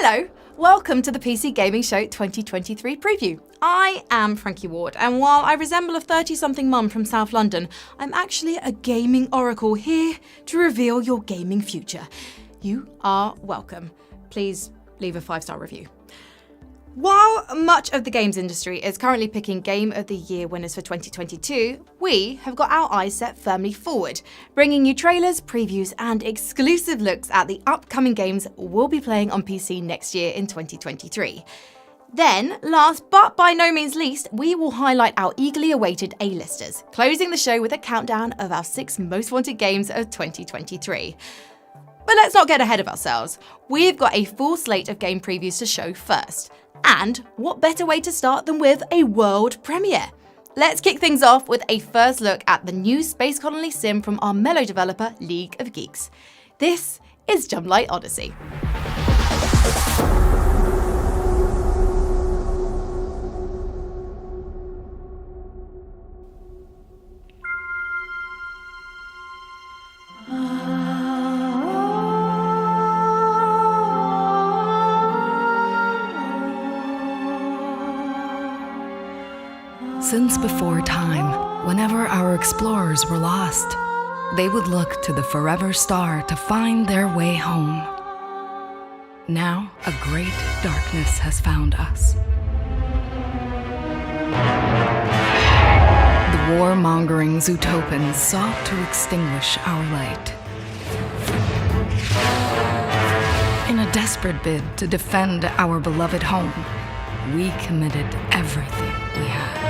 Hello, welcome to the PC Gaming Show 2023 preview. I am Frankie Ward, and while I resemble a 30-something mum from South London, I'm actually a gaming oracle here to reveal your gaming future. You are welcome. Please leave a 5-star review. While much of the games industry is currently picking Game of the Year winners for 2022, we have got our eyes set firmly forward, bringing you trailers, previews, and exclusive looks at the upcoming games we'll be playing on PC next year in 2023. Then, last but by no means least, we will highlight our eagerly awaited A-listers, closing the show with a countdown of our 6 most wanted games of 2023. But let's not get ahead of ourselves. We've got a full slate of game previews to show first. And what better way to start than with a world premiere? Let's kick things off with a first look at the new space colony sim from our mellow developer, League of Geeks. This is Jumplight Odyssey. Since before time, whenever our explorers were lost, they would look to the forever star to find their way home. Now, a great darkness has found us. The war-mongering Zootopans sought to extinguish our light. In a desperate bid to defend our beloved home, we committed everything we had.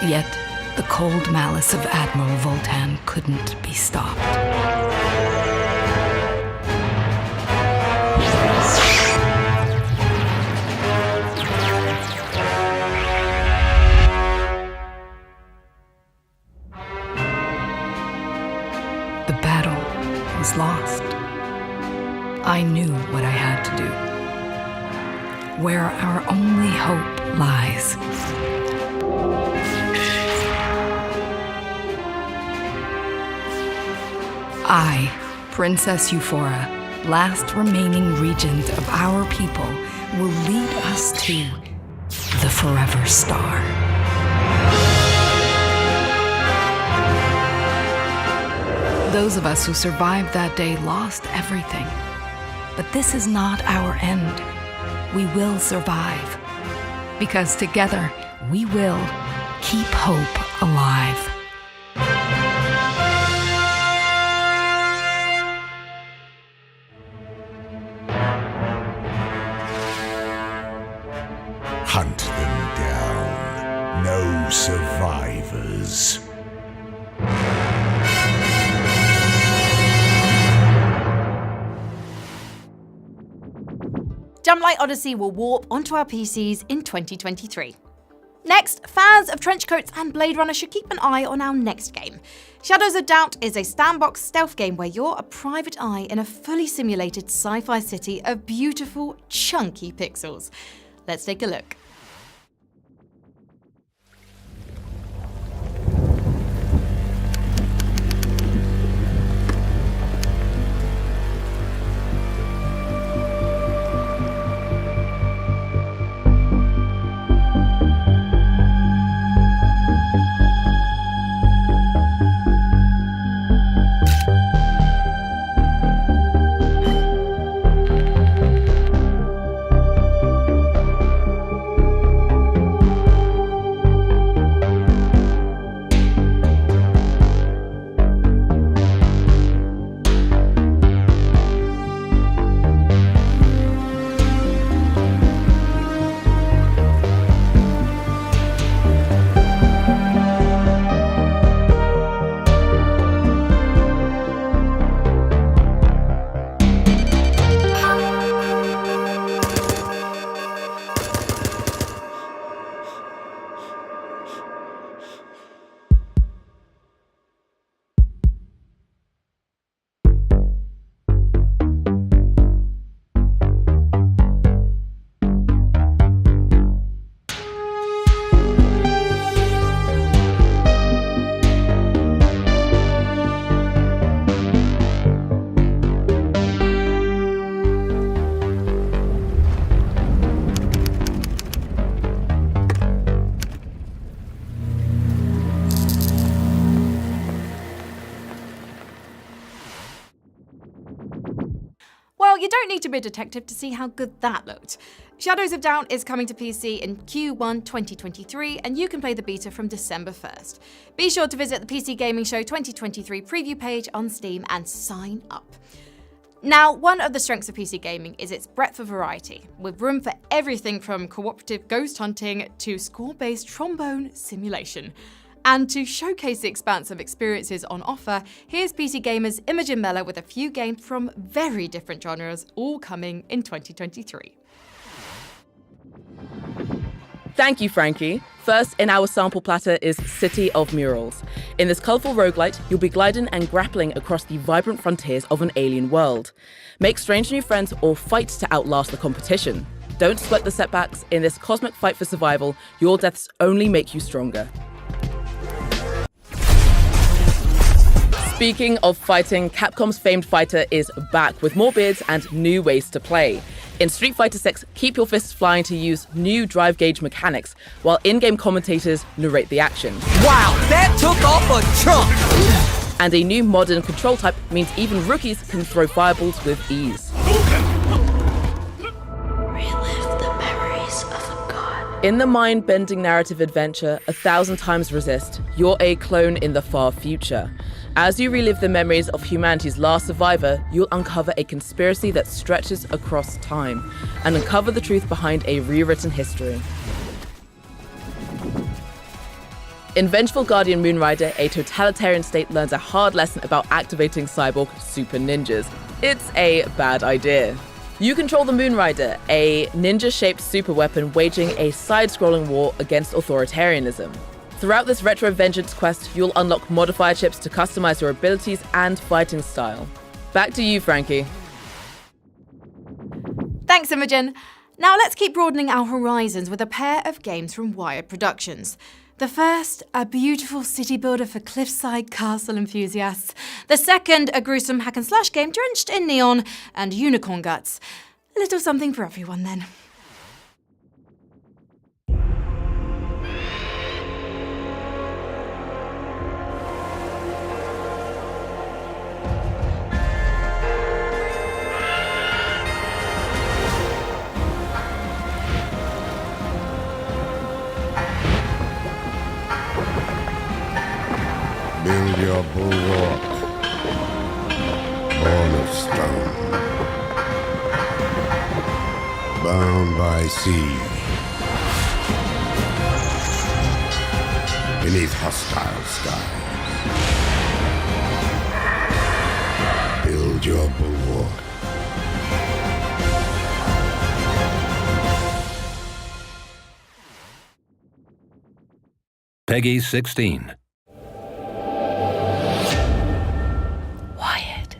Yet, the cold malice of Admiral Voltan couldn't be stopped. The battle was lost. I knew what I had to do. Where our only hope lies. I, Princess Euphora, last remaining regent of our people, will lead us to the Forever Star. Those of us who survived that day lost everything. But this is not our end. We will survive. Because together, we will keep hope alive. Hunt them down. No survivors. Jumplight Odyssey will warp onto our PCs in 2023. Next, fans of Trenchcoats and Blade Runner should keep an eye on our next game. Shadows of Doubt is a sandbox stealth game where you're a private eye in a fully simulated sci-fi city of beautiful, chunky pixels. Let's take a look. don't need to be a detective to see how good that looked. Shadows of Doubt is coming to PC in Q1 2023, and you can play the beta from December 1st. Be sure to visit the PC Gaming Show 2023 preview page on Steam and sign up. Now, one of the strengths of PC gaming is its breadth of variety, with room for everything from cooperative ghost hunting to score-based trombone simulation. And to showcase the expanse of experiences on offer, here's PC Gamer's Imogen Meller with a few games from very different genres, all coming in 2023. Thank you, Frankie. First in our sample platter is City of Murals. In this colourful roguelite, you'll be gliding and grappling across the vibrant frontiers of an alien world. Make strange new friends or fight to outlast the competition. Don't sweat the setbacks. In this cosmic fight for survival, your deaths only make you stronger. Speaking of fighting, Capcom's famed fighter is back with more beards and new ways to play. In Street Fighter VI, keep your fists flying to use new drive gauge mechanics, while in-game commentators narrate the action. Wow, that took off a chunk! And a new modern control type means even rookies can throw fireballs with ease. Relive the memories of a god. In the mind-bending narrative adventure, 1,000 Times Resist, you're a clone in the far future. As you relive the memories of humanity's last survivor, you'll uncover a conspiracy that stretches across time and uncover the truth behind a rewritten history. In Vengeful Guardian Moonrider, a totalitarian state learns a hard lesson about activating cyborg super ninjas. It's a bad idea. You control the Moonrider, a ninja-shaped super weapon waging a side-scrolling war against authoritarianism. Throughout this retro vengeance quest, you'll unlock modifier chips to customize your abilities and fighting style. Back to you, Frankie. Thanks, Imogen. Now let's keep broadening our horizons with a pair of games from Wired Productions. The first, a beautiful city builder for cliffside castle enthusiasts. The second, a gruesome hack-and-slash game drenched in neon and unicorn guts. A little something for everyone, then. Build your bulwark, horn of stone, bound by sea, beneath hostile skies. Build your bulwark. Peggy 16. Wyatt.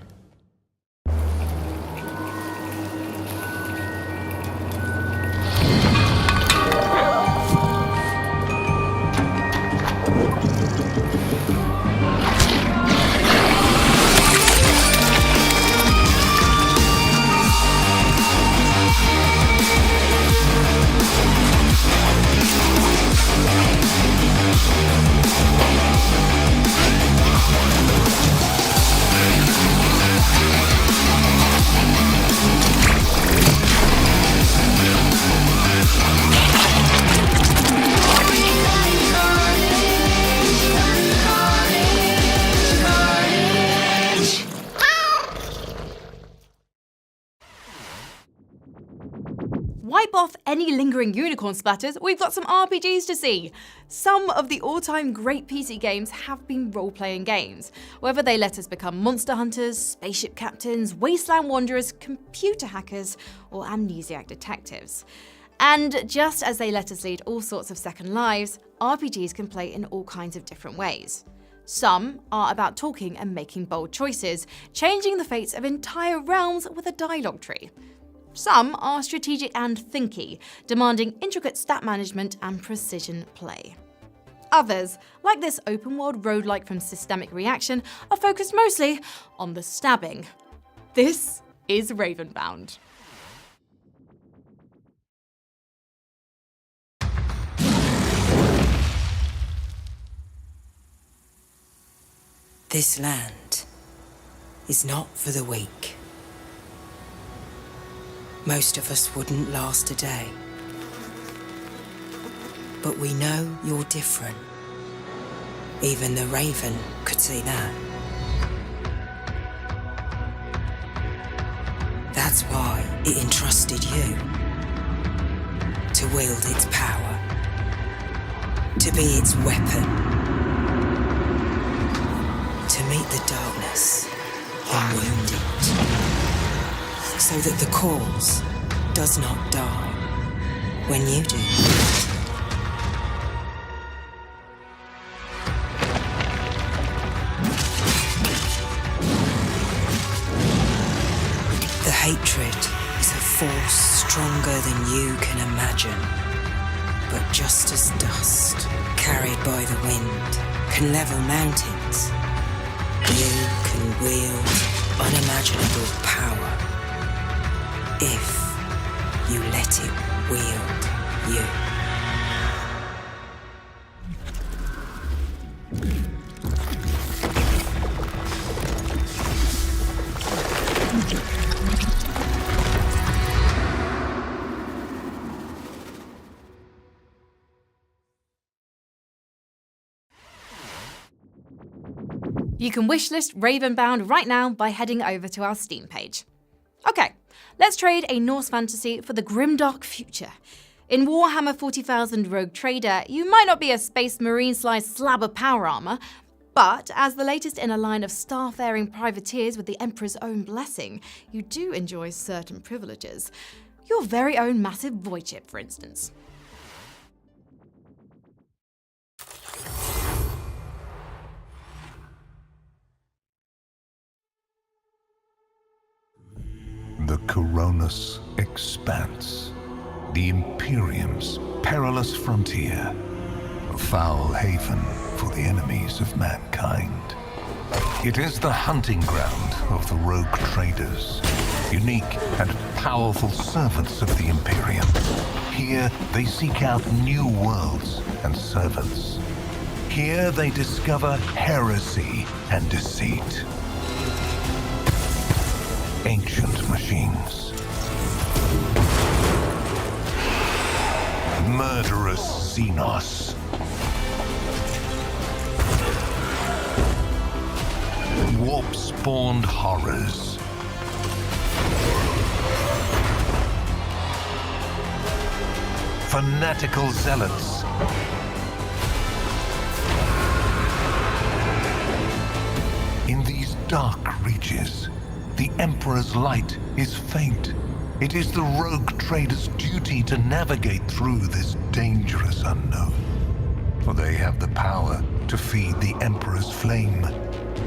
Wipe off any lingering unicorn splatters, we've got some RPGs to see. Some of the all-time great PC games have been role-playing games, whether they let us become monster hunters, spaceship captains, wasteland wanderers, computer hackers, or amnesiac detectives. And just as they let us lead all sorts of second lives, RPGs can play in all kinds of different ways. Some are about talking and making bold choices, changing the fates of entire realms with a dialogue tree. Some are strategic and thinky, demanding intricate stat management and precision play. Others, like this open-world roguelike from Systemic Reaction, are focused mostly on the stabbing. This is Ravenbound. This land is not for the weak. Most of us wouldn't last a day. But we know you're different. Even the Raven could see that. That's why it entrusted you to wield its power, to be its weapon, to meet the darkness and wound it, so that the cause does not die when you do. The hatred is a force stronger than you can imagine. But just as dust, carried by the wind, can level mountains, you can wield unimaginable power if you let it wield you. You can wishlist Ravenbound right now by heading over to our Steam page. Okay, let's trade a Norse fantasy for the grimdark future. In Warhammer 40,000 Rogue Trader, you might not be a Space Marine-sized slab of power armor, but as the latest in a line of star-faring privateers with the Emperor's own blessing, you do enjoy certain privileges. Your very own massive void chip, for instance. The Coronis Expanse, the Imperium's perilous frontier, a foul haven for the enemies of mankind. It is the hunting ground of the rogue traders, unique and powerful servants of the Imperium. Here they seek out new worlds and servants. Here they discover heresy and deceit. Ancient machines. Murderous Xenos. Warp-spawned horrors. Fanatical zealots. In these dark reaches, the Emperor's light is faint. It is the rogue trader's duty to navigate through this dangerous unknown. For they have the power to feed the Emperor's flame,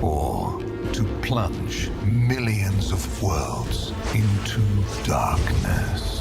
or to plunge millions of worlds into darkness.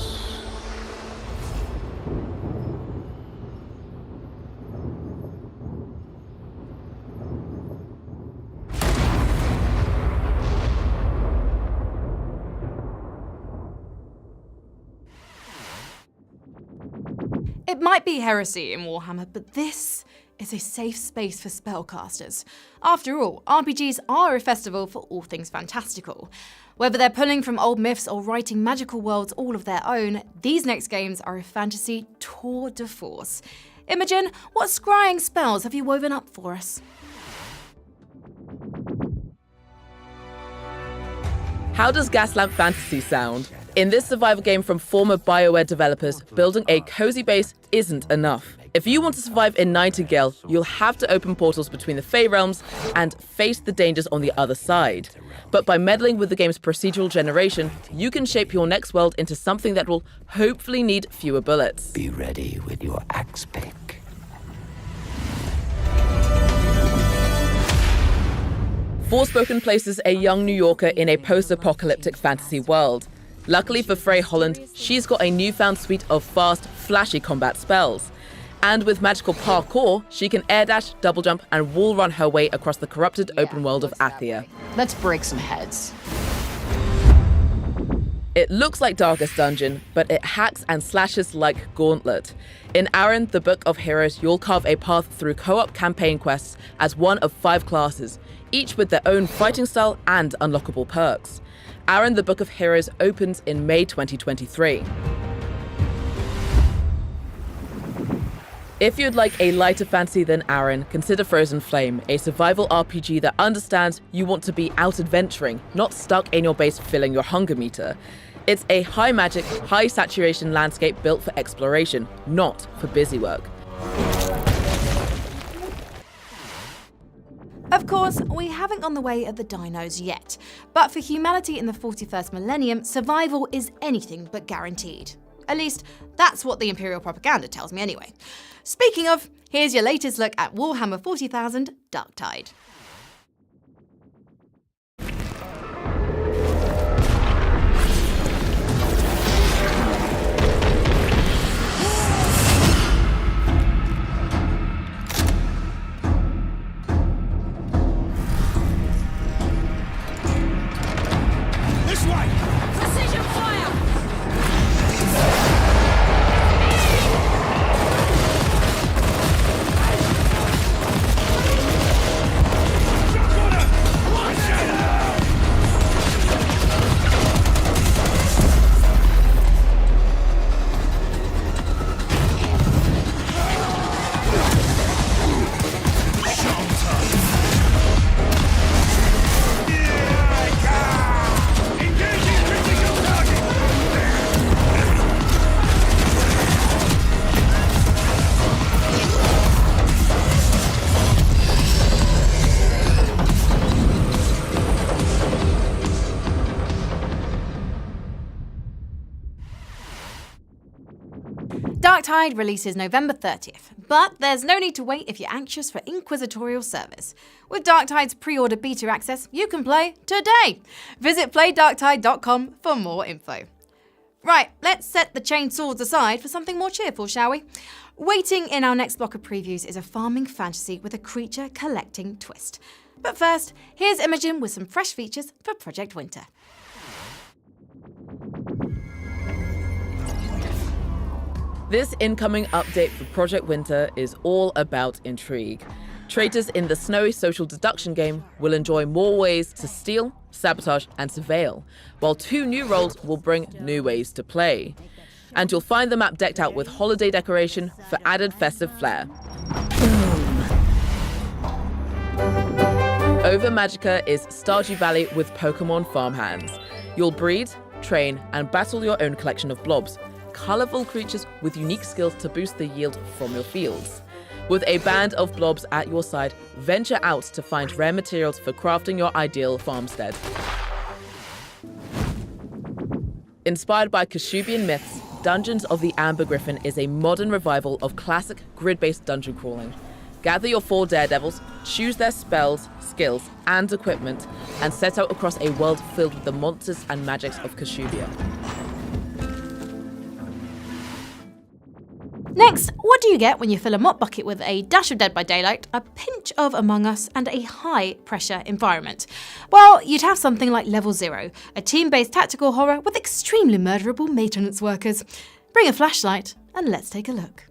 It might be heresy in Warhammer, but this is a safe space for spellcasters. After all, RPGs are a festival for all things fantastical. Whether they're pulling from old myths or writing magical worlds all of their own, these next games are a fantasy tour de force. Imogen, what scrying spells have you woven up for us? How does Gaslamp Fantasy sound? In this survival game from former BioWare developers, building a cozy base isn't enough. If you want to survive in Nightingale, you'll have to open portals between the Fey realms and face the dangers on the other side. But by meddling with the game's procedural generation, you can shape your next world into something that will hopefully need fewer bullets. Be ready with your axe pick. Forspoken places a young New Yorker in a post-apocalyptic fantasy world. Luckily for Frey Holland, she's got a newfound suite of fast, flashy combat spells. And with magical parkour, she can air dash, double jump, and wall run her way across the corrupted open world of Athia. Let's break some heads. It looks like Darkest Dungeon, but it hacks and slashes like Gauntlet. In Aaron, the Book of Heroes, you'll carve a path through co-op campaign quests as one of 5 classes, each with their own fighting style and unlockable perks. Aaron: The Book of Heroes opens in May 2023. If you'd like a lighter fantasy than Aaron, consider Frozen Flame, a survival RPG that understands you want to be out adventuring, not stuck in your base filling your hunger meter. It's a high magic, high saturation landscape built for exploration, not for busy work. Of course, we haven't gone the way of the dinos yet, but for humanity in the 41st millennium, survival is anything but guaranteed. At least, that's what the Imperial propaganda tells me anyway. Speaking of, here's your latest look at Warhammer 40,000 Darktide. Darktide releases November 30th, but there's no need to wait if you're anxious for inquisitorial service. With Darktide's pre-order beta access, you can play today. Visit playdarktide.com for more info. Right, let's set the chained swords aside for something more cheerful, shall we? Waiting in our next block of previews is a farming fantasy with a creature collecting twist. But first, here's Imogen with some fresh features for Project Winter. This incoming update for Project Winter is all about intrigue. Traitors in the snowy social deduction game will enjoy more ways to steal, sabotage, and surveil, while 2 new roles will bring new ways to play. And you'll find the map decked out with holiday decoration for added festive flair. Over Magica is Stardew Valley with Pokemon farmhands. You'll breed, train, and battle your own collection of blobs, colourful creatures with unique skills to boost the yield from your fields. With a band of blobs at your side, venture out to find rare materials for crafting your ideal farmstead. Inspired by Kashubian myths, Dungeons of the Amber Griffin is a modern revival of classic grid-based dungeon crawling. Gather your 4 daredevils, choose their spells, skills, and equipment, and set out across a world filled with the monsters and magics of Kashubia. Next, what do you get when you fill a mop bucket with a dash of Dead by Daylight, a pinch of Among Us, and a high-pressure environment? Well, you'd have something like Level 0, a team-based tactical horror with extremely murderable maintenance workers. Bring a flashlight and let's take a look.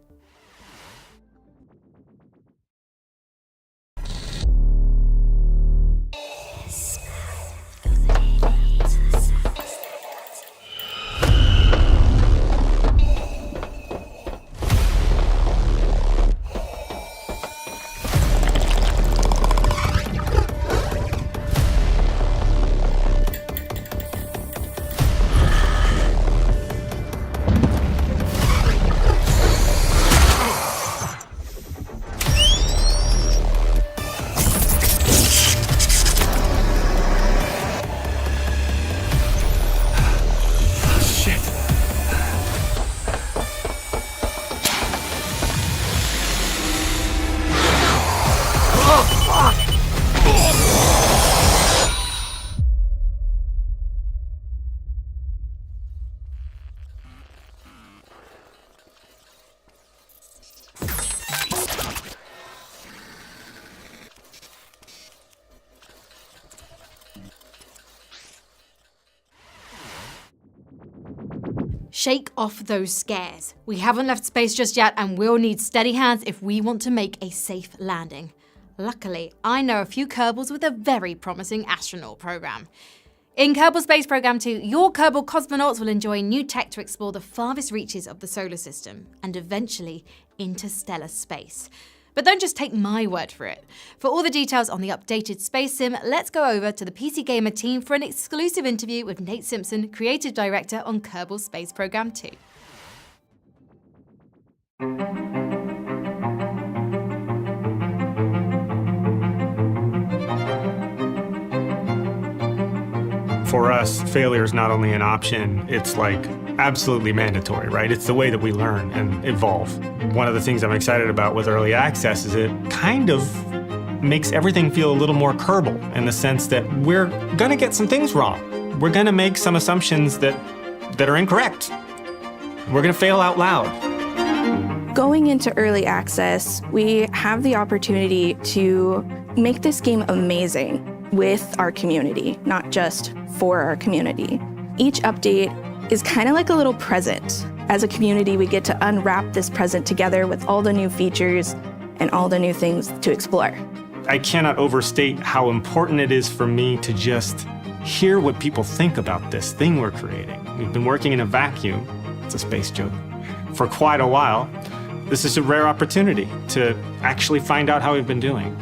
Shake off those scares. We haven't left space just yet and we'll need steady hands if we want to make a safe landing. Luckily, I know a few Kerbals with a very promising astronaut program. In Kerbal Space Program 2, your Kerbal cosmonauts will enjoy new tech to explore the farthest reaches of the solar system and eventually interstellar space. But don't just take my word for it. For all the details on the updated space sim, let's go over to the PC Gamer team for an exclusive interview with Nate Simpson, creative director on Kerbal Space Program 2. For us, failure is not only an option, it's like absolutely mandatory, right? It's the way that we learn and evolve. One of the things I'm excited about with early access is it kind of makes everything feel a little more Kerbal in the sense that we're gonna get some things wrong. We're gonna make some assumptions that are incorrect. We're gonna fail out loud. Going into early access, we have the opportunity to make this game amazing with our community, not just for our community. Each update is kind of like a little present. As a community, we get to unwrap this present together with all the new features and all the new things to explore. I cannot overstate how important it is for me to just hear what people think about this thing we're creating. We've been working in a vacuum, it's a space joke, for quite a while. This is a rare opportunity to actually find out how we've been doing.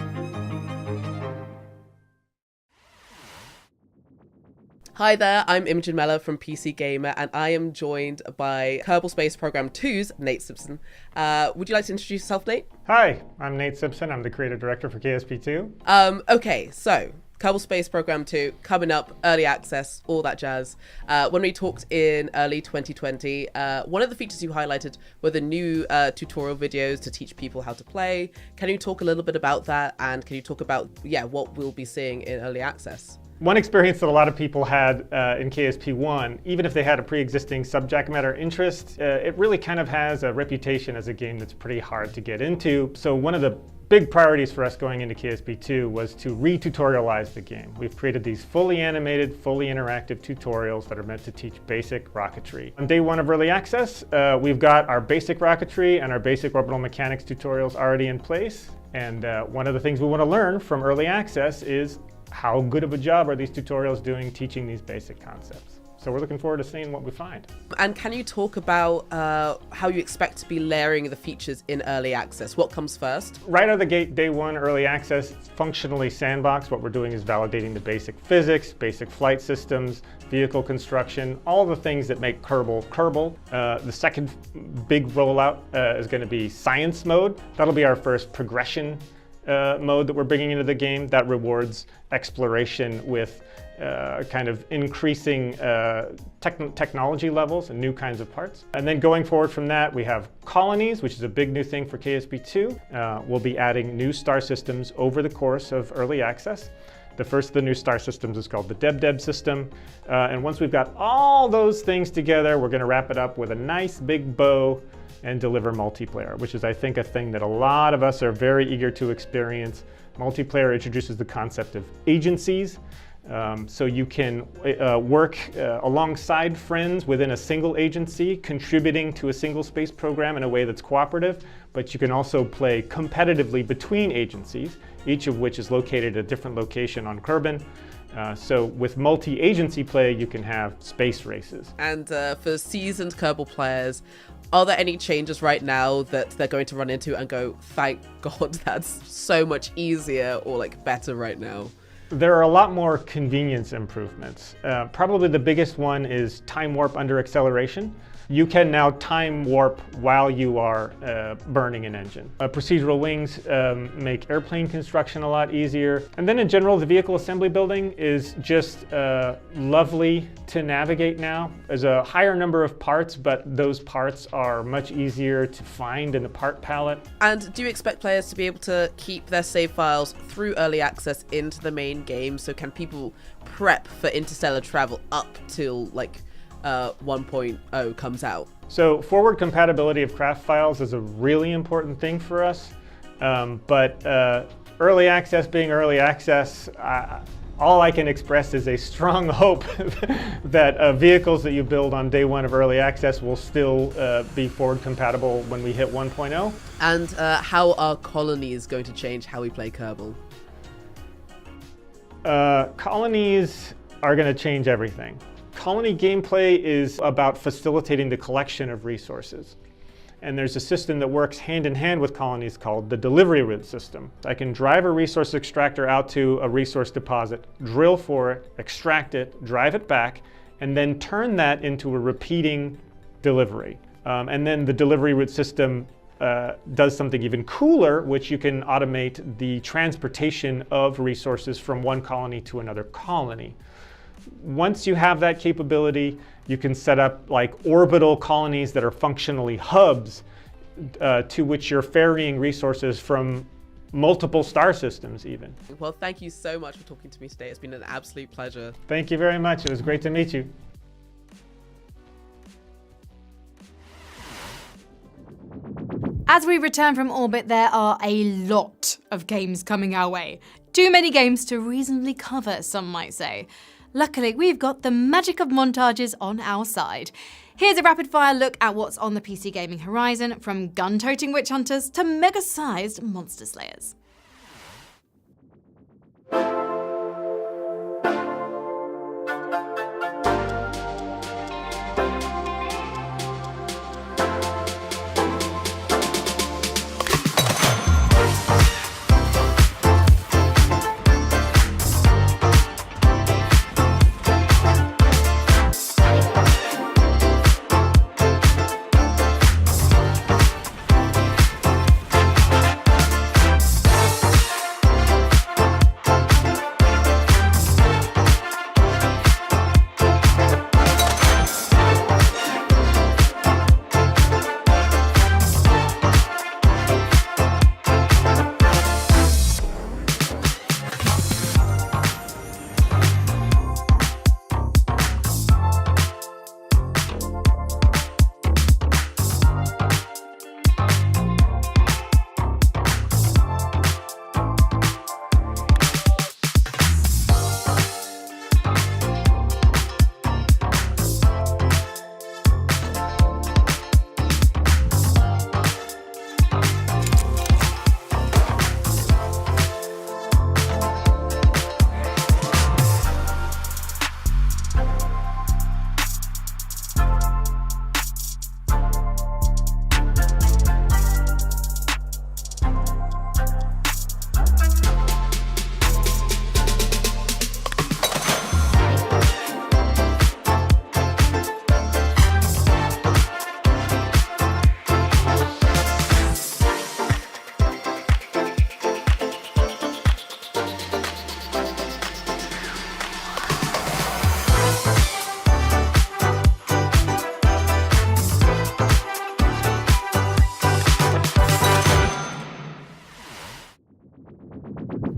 Hi there, I'm Imogen Mellor from PC Gamer, and I am joined by Kerbal Space Program 2's Nate Simpson. Would you like to introduce yourself, Nate? Hi, I'm Nate Simpson. I'm the creative director for KSP2. Okay, so Kerbal Space Program 2 coming up, early access, all that jazz. When we talked in early 2020, one of the features you highlighted were the new tutorial videos to teach people how to play. Can you talk a little bit about that, and can you talk about what we'll be seeing in early access? One experience that a lot of people had in KSP1, even if they had a pre-existing subject matter interest, it really kind of has a reputation as a game that's pretty hard to get into. So one of the big priorities for us going into KSP2 was to re-tutorialize the game. We've created these fully animated, fully interactive tutorials that are meant to teach basic rocketry. On day one of early access, we've got our basic rocketry and our basic orbital mechanics tutorials already in place. And one of the things we want to learn from early access is how good of a job are these tutorials doing teaching these basic concepts. So we're looking forward to seeing what we find. And can you talk about how you expect to be layering the features in early access? What comes first? Right out of the gate, day one, early access, it's functionally sandbox. What we're doing is validating the basic physics, basic flight systems, vehicle construction, all the things that make Kerbal Kerbal. The second big rollout is going to be science mode. That'll be our first progression mode that we're bringing into the game that rewards exploration with kind of increasing technology levels and new kinds of parts. And then going forward from that, we have colonies, which is a big new thing for KSP2. We'll be adding new star systems over the course of early access. The first of the new star systems is called the Deb system. And once we've got all those things together, we're going to wrap it up with a nice big bow and deliver multiplayer, which is, I think, a thing that a lot of us are very eager to experience. Multiplayer introduces the concept of agencies. So you can work alongside friends within a single agency, contributing to a single space program in a way that's cooperative, but you can also play competitively between agencies, each of which is located at a different location on Kerbin. So with multi-agency play, you can have space races. And for seasoned Kerbal players, are there any changes right now that they're going to run into and go, thank God, that's so much easier or like better right now? There are a lot more convenience improvements. Probably the biggest one is time warp under acceleration. You can now time warp while you are burning an engine. Procedural wings make airplane construction a lot easier. And then in general, the vehicle assembly building is just lovely to navigate now. There's a higher number of parts, but those parts are much easier to find in the part palette. And do you expect players to be able to keep their save files through early access into the main game? So can people prep for interstellar travel up till like 1.0 comes out? So forward compatibility of craft files is a really important thing for us, but early access being early access, all I can express is a strong hope that vehicles that you build on day one of early access will still be forward compatible when we hit 1.0. And how are colonies going to change how we play Kerbal? Colonies are going to change everything. Colony gameplay is about facilitating the collection of resources. And there's a system that works hand in hand with colonies called the delivery route system. I can drive a resource extractor out to a resource deposit, drill for it, extract it, drive it back, and then turn that into a repeating delivery. And then the delivery route system does something even cooler, which you can automate the transportation of resources from one colony to another colony. Once you have that capability, you can set up like orbital colonies that are functionally hubs to which you're ferrying resources from multiple star systems even. Well, thank you so much for talking to me today. It's been an absolute pleasure. Thank you very much. It was great to meet you. As we return from orbit, there are a lot of games coming our way. Too many games to reasonably cover, some might say. Luckily, we've got the magic of montages on our side. Here's a rapid-fire look at what's on the PC gaming horizon, from gun-toting witch hunters to mega-sized monster slayers.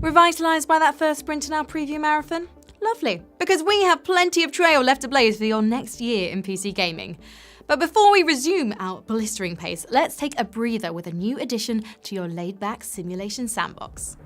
Revitalised by that first sprint in our preview marathon? Lovely, because we have plenty of trail left to blaze for your next year in PC gaming. But before we resume our blistering pace, let's take a breather with a new addition to your laid-back simulation sandbox.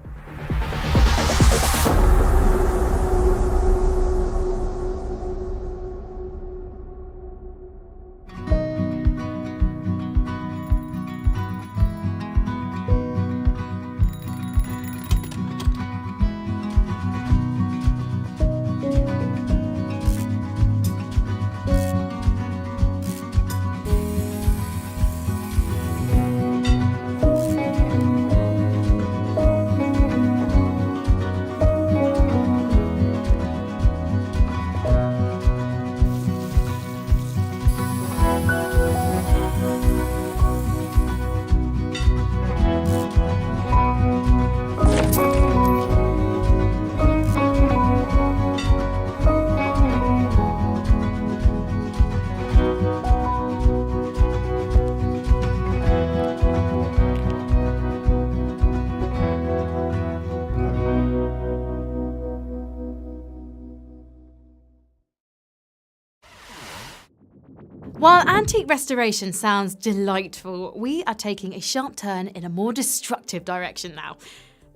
While antique restoration sounds delightful, we are taking a sharp turn in a more destructive direction now.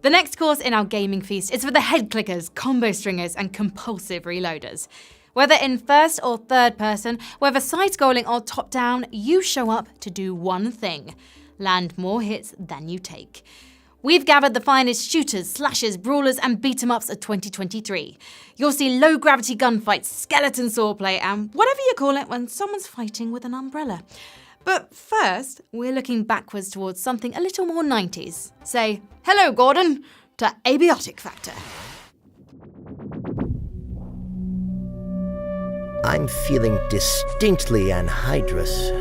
The next course in our gaming feast is for the head clickers, combo stringers, and compulsive reloaders. Whether in first or third person, whether side-scrolling or top-down, you show up to do one thing: land more hits than you take. We've gathered the finest shooters, slashers, brawlers, and beat-em-ups of 2023. You'll see low-gravity gunfights, skeleton swordplay, and whatever you call it when someone's fighting with an umbrella. But first, we're looking backwards towards something a little more 90s. Say, hello, Gordon, to Abiotic Factor. I'm feeling distinctly anhydrous.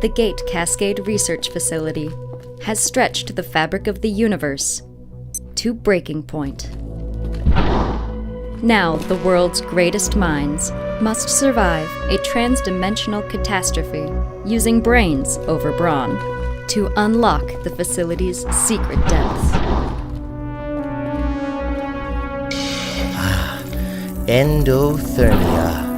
The Gate Cascade Research Facility has stretched the fabric of the universe to breaking point. Now the world's greatest minds must survive a trans-dimensional catastrophe using brains over brawn to unlock the facility's secret depths. Endothermia.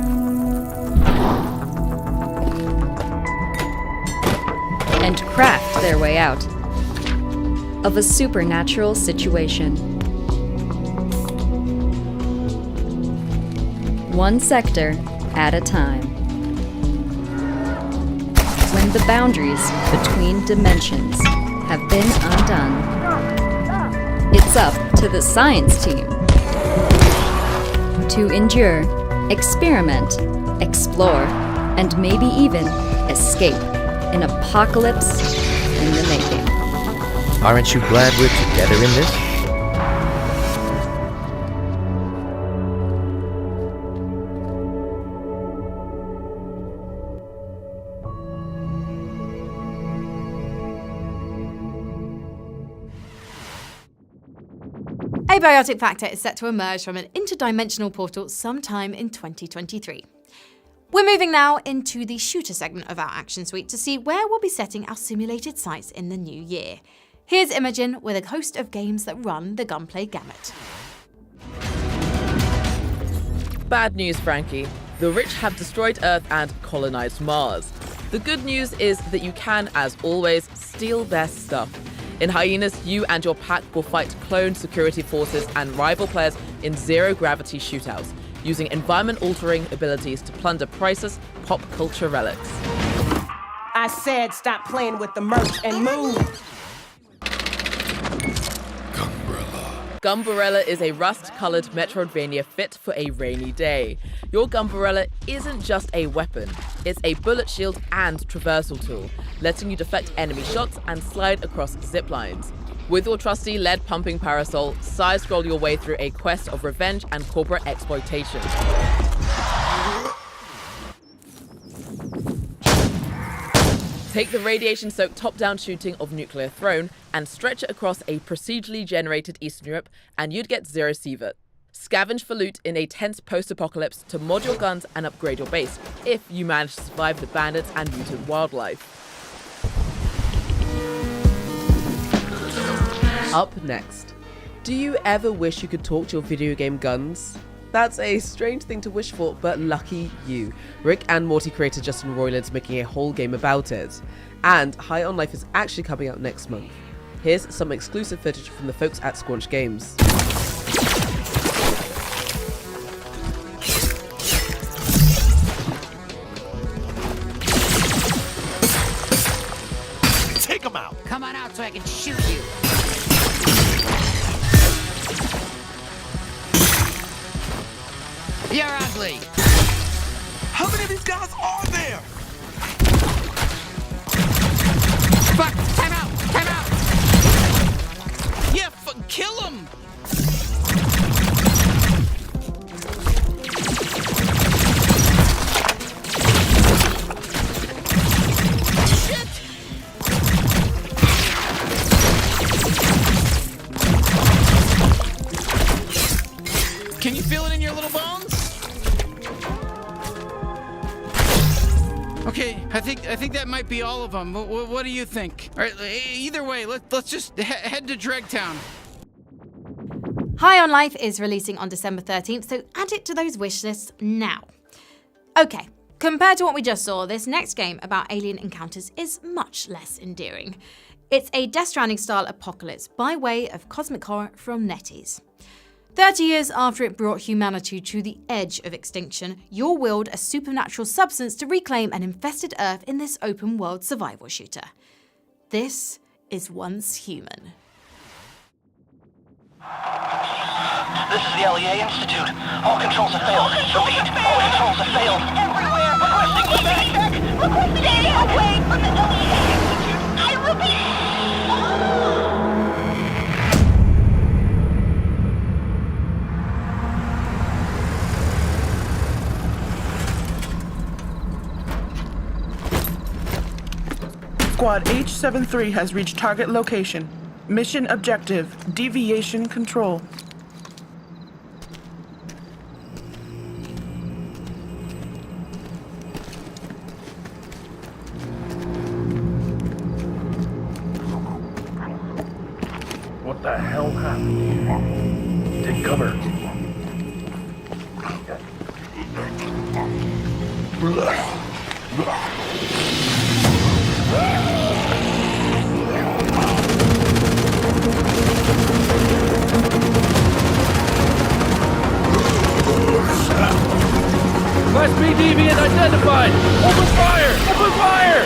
And craft their way out of a supernatural situation. One sector at a time. When the boundaries between dimensions have been undone, it's up to the science team to endure, experiment, explore, and maybe even escape an apocalypse in the making. Aren't you glad we're together in this? Abiotic Factor is set to emerge from an interdimensional portal sometime in 2023. We're moving now into the shooter segment of our action suite to see where we'll be setting our simulated sights in the new year. Here's Imogen with a host of games that run the gunplay gamut. Bad news, Frankie. The rich have destroyed Earth and colonized Mars. The good news is that you can, as always, steal their stuff. In Hyenas, you and your pack will fight clone security forces and rival players in zero-gravity shootouts, using environment-altering abilities to plunder priceless pop culture relics. I said stop playing with the merch and move! Gumbarella is a rust-coloured Metroidvania fit for a rainy day. Your Gumbarella isn't just a weapon, it's a bullet shield and traversal tool, letting you deflect enemy shots and slide across zip lines. With your trusty lead-pumping parasol, side-scroll your way through a quest of revenge and corporate exploitation. Take the radiation-soaked top-down shooting of Nuclear Throne and stretch it across a procedurally generated Eastern Europe, and you'd get zero sievert. Scavenge for loot in a tense post-apocalypse to mod your guns and upgrade your base, if you manage to survive the bandits and mutant wildlife. Up next. Do you ever wish you could talk to your video game guns? That's a strange thing to wish for, but lucky you. Rick and Morty creator Justin Roiland's making a whole game about it. And High on Life is actually coming out next month. Here's some exclusive footage from the folks at Squanch Games. Take him out! Come on out so I can shoot you! You're ugly! How many of these guys are there? Fuck! Time out! Time out! Yeah, kill him! Shit! Can you feel it in your little bones? Okay, I think that might be all of them. What do you think? All right, either way, let's just head to Dregtown. High on Life is releasing on December 13th, so add it to those wish lists now. Okay, compared to what we just saw, this next game about alien encounters is much less endearing. It's a Death Stranding style apocalypse by way of cosmic horror from NetEase. 30 years after it brought humanity to the edge of extinction, you'll wield a supernatural substance to reclaim an infested Earth in this open-world survival shooter. This is Once Human. This is the LEA Institute. All controls have failed. Repeat, all controls have failed. Everywhere. Requesting evac. Requesting stay away from the LEA Institute. I repeat. Squad H-73 has reached target location. Mission objective, deviation control. What the hell happened here? Take cover. Class B deviant identified! Open fire! Open fire!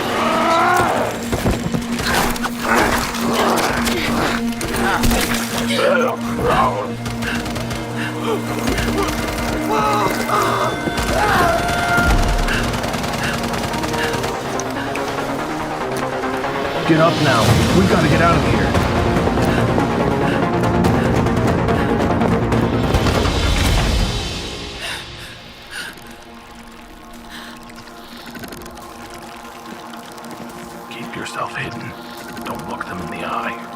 Get up now. We gotta get out of here. Keep yourself hidden. Don't look them in the eye.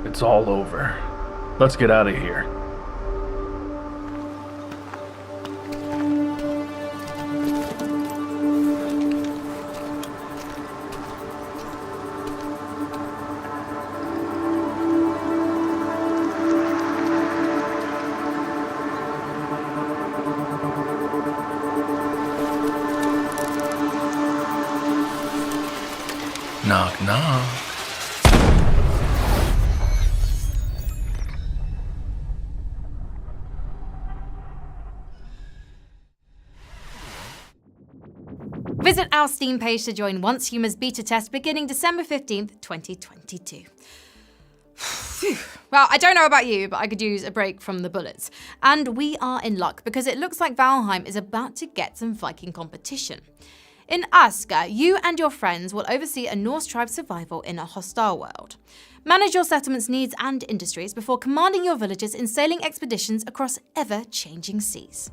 It's all over. Let's get out of here. Knock, knock. Visit our Steam page to join Once Human's beta test beginning December 15th, 2022. Well, I don't know about you, but I could use a break from the bullets. And we are in luck because it looks like Valheim is about to get some Viking competition. In Asker, you and your friends will oversee a Norse tribe survival in a hostile world. Manage your settlement's needs and industries before commanding your villagers in sailing expeditions across ever-changing seas.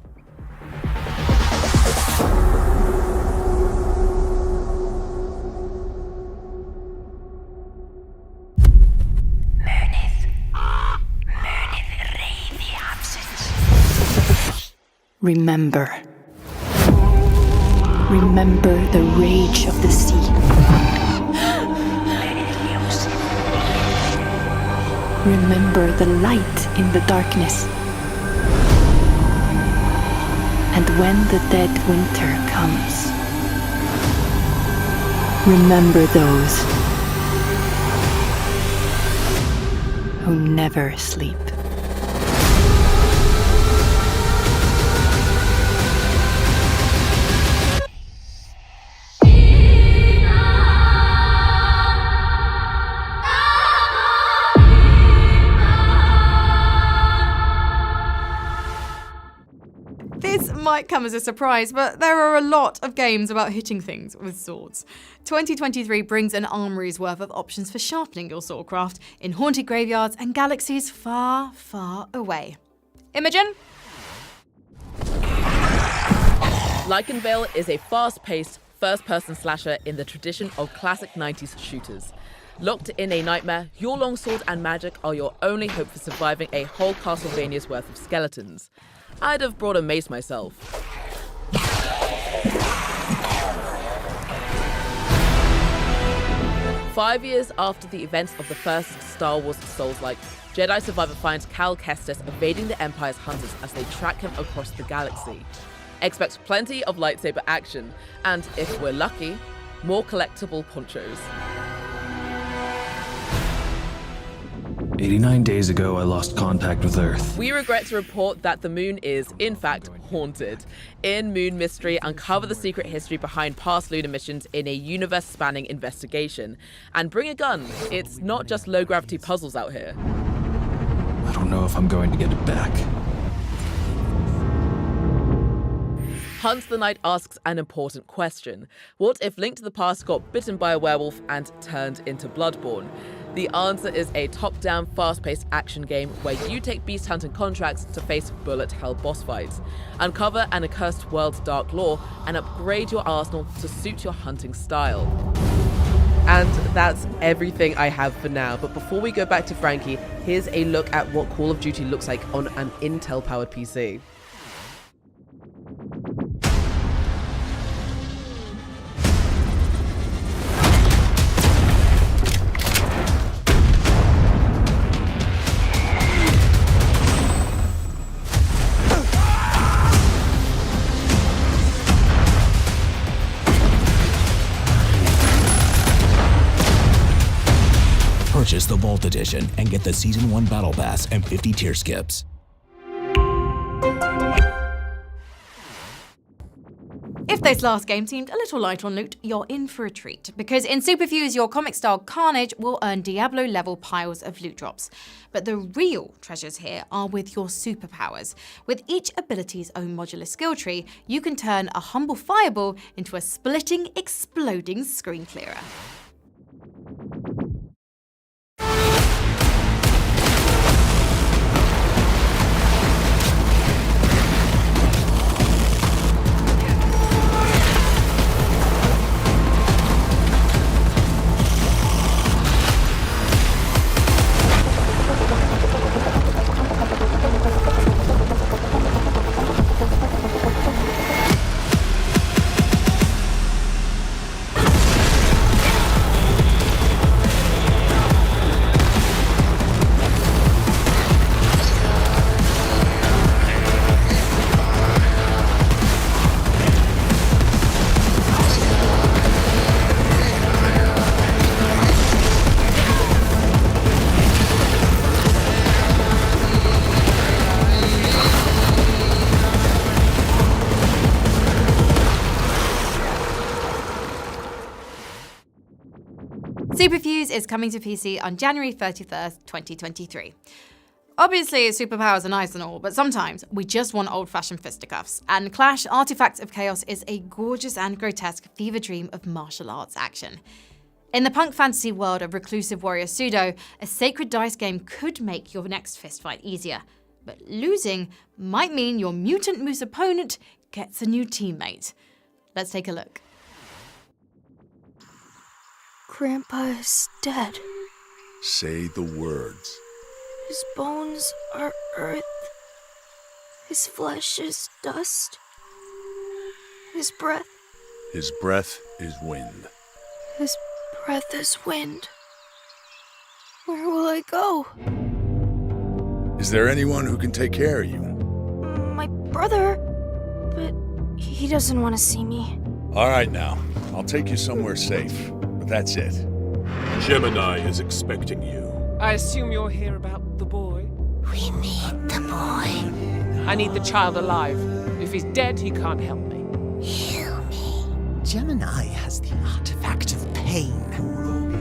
Remember. Remember the rage of the sea. Remember the light in the darkness. And when the dead winter comes, remember those who never sleep. This might come as a surprise, but there are a lot of games about hitting things with swords. 2023 brings an armory's worth of options for sharpening your swordcraft in haunted graveyards and galaxies far, far away. Imogen? Lycanvale is a fast-paced, first-person slasher in the tradition of classic 90s shooters. Locked in a nightmare, your longsword and magic are your only hope for surviving a whole Castlevania's worth of skeletons. I'd have brought a mace myself. 5 years after the events of the first Star Wars Souls-like, Jedi Survivor finds Cal Kestis evading the Empire's hunters as they track him across the galaxy. Expect plenty of lightsaber action, and if we're lucky, more collectible ponchos. 89 days ago, I lost contact with Earth. We regret to report that the moon is, in fact, haunted. In Moon Mystery, uncover the secret history behind past lunar missions in a universe-spanning investigation. And bring a gun. It's not just low-gravity puzzles out here. I don't know if I'm going to get it back. Hunt the Night asks an important question. What if Link to the Past got bitten by a werewolf and turned into Bloodborne? The answer is a top-down, fast-paced action game where you take beast hunting contracts to face bullet hell boss fights. Uncover an accursed world's dark lore and upgrade your arsenal to suit your hunting style. And that's everything I have for now, but before we go back to Frankie, here's a look at what Call of Duty looks like on an Intel-powered PC. Purchase the Vault Edition and get the Season 1 Battle Pass and 50 tier skips. If this last game seemed a little light on loot, you're in for a treat, because in Superfuse, your comic-style carnage will earn Diablo-level piles of loot drops. But the real treasures here are with your superpowers. With each ability's own modular skill tree, you can turn a humble fireball into a splitting, exploding screen clearer. Superfuse is coming to PC on January 31st, 2023. Obviously, superpowers are nice and all, but sometimes we just want old-fashioned fisticuffs. And Clash Artifacts of Chaos is a gorgeous and grotesque fever dream of martial arts action. In the punk fantasy world of reclusive warrior Pseudo, a sacred dice game could make your next fistfight easier. But losing might mean your mutant moose opponent gets a new teammate. Let's take a look. Grandpa is dead. Say the words. His bones are earth. His flesh is dust. His breath. His breath is wind. His breath is wind. Where will I go? Is there anyone who can take care of you? My brother. But he doesn't want to see me. All right now. I'll take you somewhere safe. But that's it. Gemini is expecting you. I assume you're here about the boy? We need the boy. I need the child alive. If he's dead, he can't help me. Heal me. Gemini has the artifact of pain,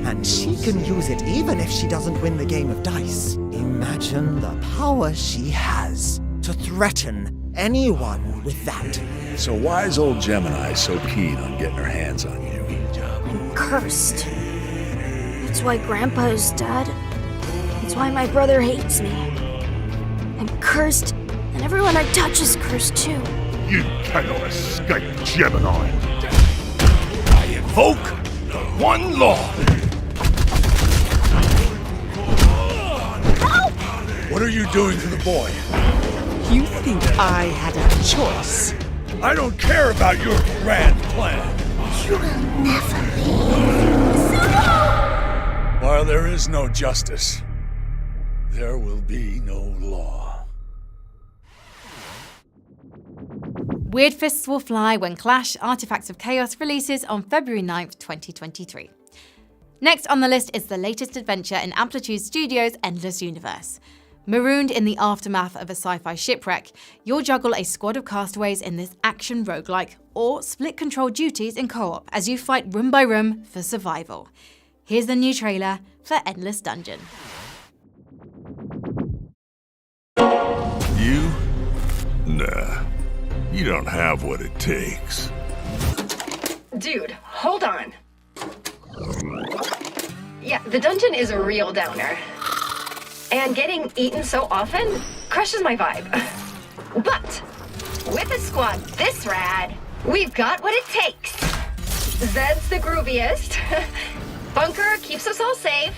and she can use it even if she doesn't win the game of dice. Imagine the power she has to threaten anyone with that. So why is old Gemini so keen on getting her hands on you? I'm cursed. That's why Grandpa is dead. That's why my brother hates me. I'm cursed, And everyone I touch is cursed too. You cannot escape Gemini. I invoke the one law. Help! What are you doing to the boy? You think I had a choice? I don't care about your grand plan. You will never leave. While there is no justice, there will be no law. Weird Fists Will Fly When Clash Artifacts of Chaos releases on February 9th, 2023. Next on the list is the latest adventure in Amplitude Studios' Endless Universe. Marooned in the aftermath of a sci-fi shipwreck, you'll juggle a squad of castaways in this action roguelike, or split control duties in co-op as you fight room by room for survival. Here's the new trailer for Endless Dungeon. You? Nah. You don't have what it takes. Dude, hold on. Yeah, the dungeon is a real downer. And getting eaten so often crushes my vibe. But with a squad this rad, we've got what it takes. Zed's the grooviest. Bunker keeps us all safe.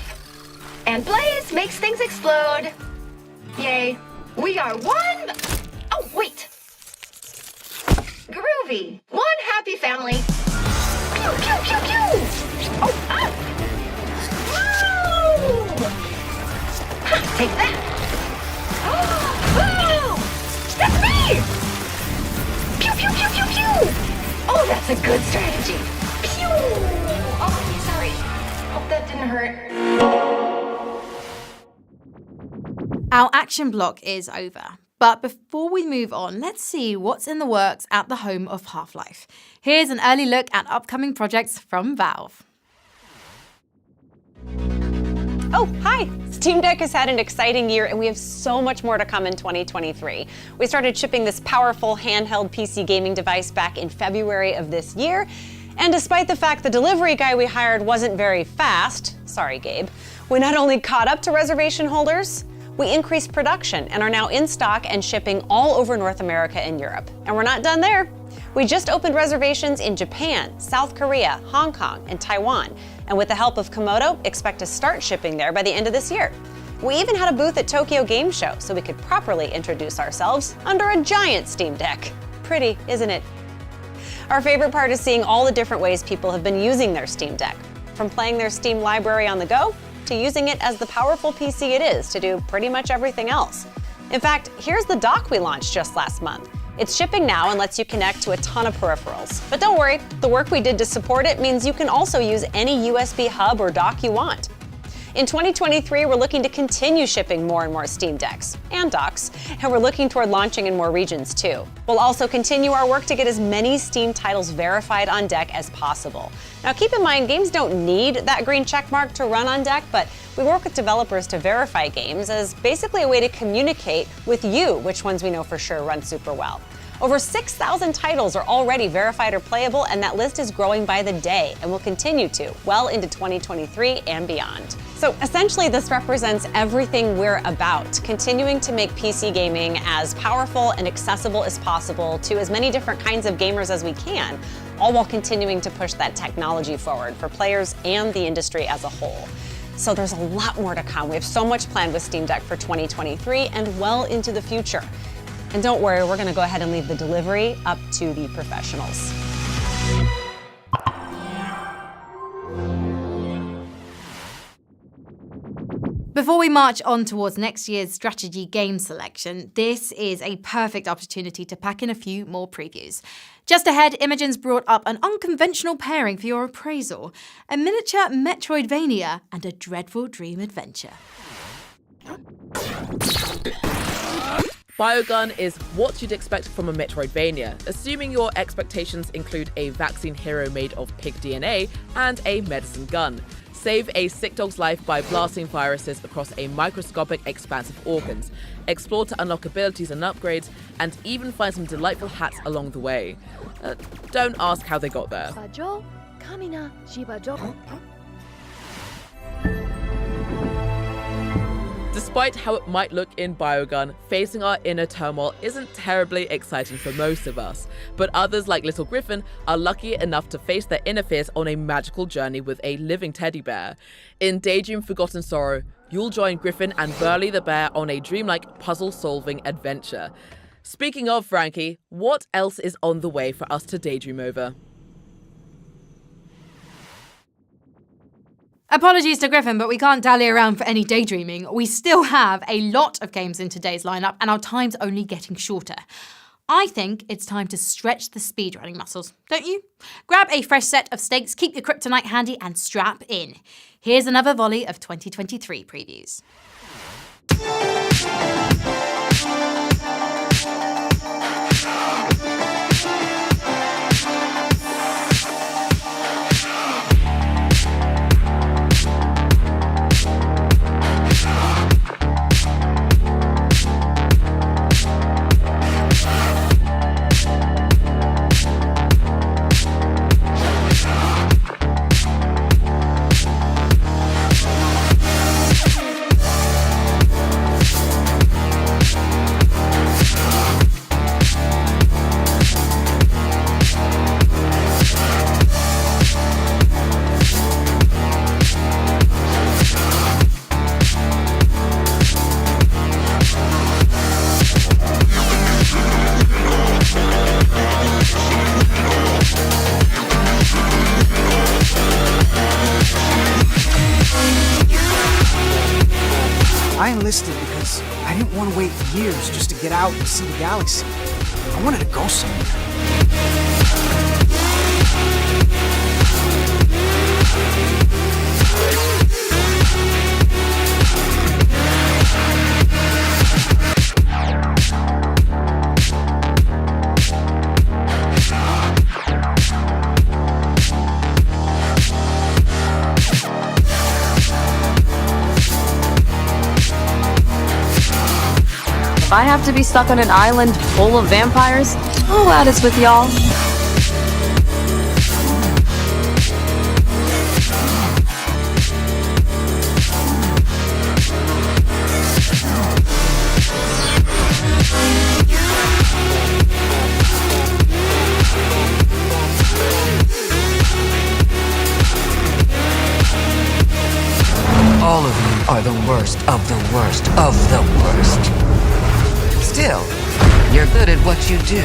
And Blaze makes things explode. Yay. We are one... Oh, wait. Groovy. One happy family. Pew, pew, pew, pew. Oh, ah. Woo! Ha, take that. Oh, that's me. Pew, pew, pew, pew, pew. Oh, that's a good strategy. Pew. Oh, sorry. Hope that didn't hurt. Our action block is over. But before we move on, let's see what's in the works at the home of Half-Life. Here's an early look at upcoming projects from Valve. Oh, hi! Steam Deck has had an exciting year and we have so much more to come in 2023. We started shipping this powerful handheld PC gaming device back in February of this year. And despite the fact the delivery guy we hired wasn't very fast, sorry Gabe, we not only caught up to reservation holders, we increased production and are now in stock and shipping all over North America and Europe. And we're not done there. We just opened reservations in Japan, South Korea, Hong Kong, and Taiwan. And with the help of Komodo, expect to start shipping there by the end of this year. We even had a booth at Tokyo Game Show so we could properly introduce ourselves under a giant Steam Deck. Pretty, isn't it? Our favorite part is seeing all the different ways people have been using their Steam Deck. From playing their Steam library on the go, to using it as the powerful PC it is to do pretty much everything else. In fact, here's the dock we launched just last month. It's shipping now and lets you connect to a ton of peripherals. But don't worry, the work we did to support it means you can also use any USB hub or dock you want. In 2023, we're looking to continue shipping more and more Steam Decks and docks, and we're looking toward launching in more regions too. We'll also continue our work to get as many Steam titles verified on deck as possible. Now keep in mind, games don't need that green check mark to run on deck, but we work with developers to verify games as basically a way to communicate with you which ones we know for sure run super well. Over 6,000 titles are already verified or playable, and that list is growing by the day and will continue to well into 2023 and beyond. So essentially, this represents everything we're about, continuing to make PC gaming as powerful and accessible as possible to as many different kinds of gamers as we can, all while continuing to push that technology forward for players and the industry as a whole. So there's a lot more to come. We have so much planned with Steam Deck for 2023 and well into the future. And don't worry, we're going to go ahead and leave the delivery up to the professionals. Before we march on towards next year's strategy game selection, this is a perfect opportunity to pack in a few more previews. Just ahead, Imogen's brought up an unconventional pairing for your appraisal, a miniature Metroidvania and a dreadful dream adventure. Biogun is what you'd expect from a Metroidvania, assuming your expectations include a vaccine hero made of pig DNA and a medicine gun. Save a sick dog's life by blasting viruses across a microscopic expanse of organs. Explore to unlock abilities and upgrades, and even find some delightful hats along the way. Don't ask how they got there. Despite how it might look in Biogun, facing our inner turmoil isn't terribly exciting for most of us, but others like Little Griffin are lucky enough to face their inner fears on a magical journey with a living teddy bear. In Daydream Forgotten Sorrow, you'll join Griffin and Burley the bear on a dreamlike puzzle-solving adventure. Speaking of Frankie, what else is on the way for us to daydream over? Apologies to Griffin, but we can't dally around for any daydreaming. We still have a lot of games in today's lineup, and our time's only getting shorter. I think it's time to stretch the speedrunning muscles, don't you? Grab a fresh set of stakes, keep your kryptonite handy, and strap in. Here's another volley of 2023 previews. I enlisted because I didn't want to wait years just to get out and see the galaxy. I wanted to go somewhere. If I have to be stuck on an island full of vampires, I'll glad it's with y'all. All of you are the worst of the worst of the worst. Still, you're good at what you do.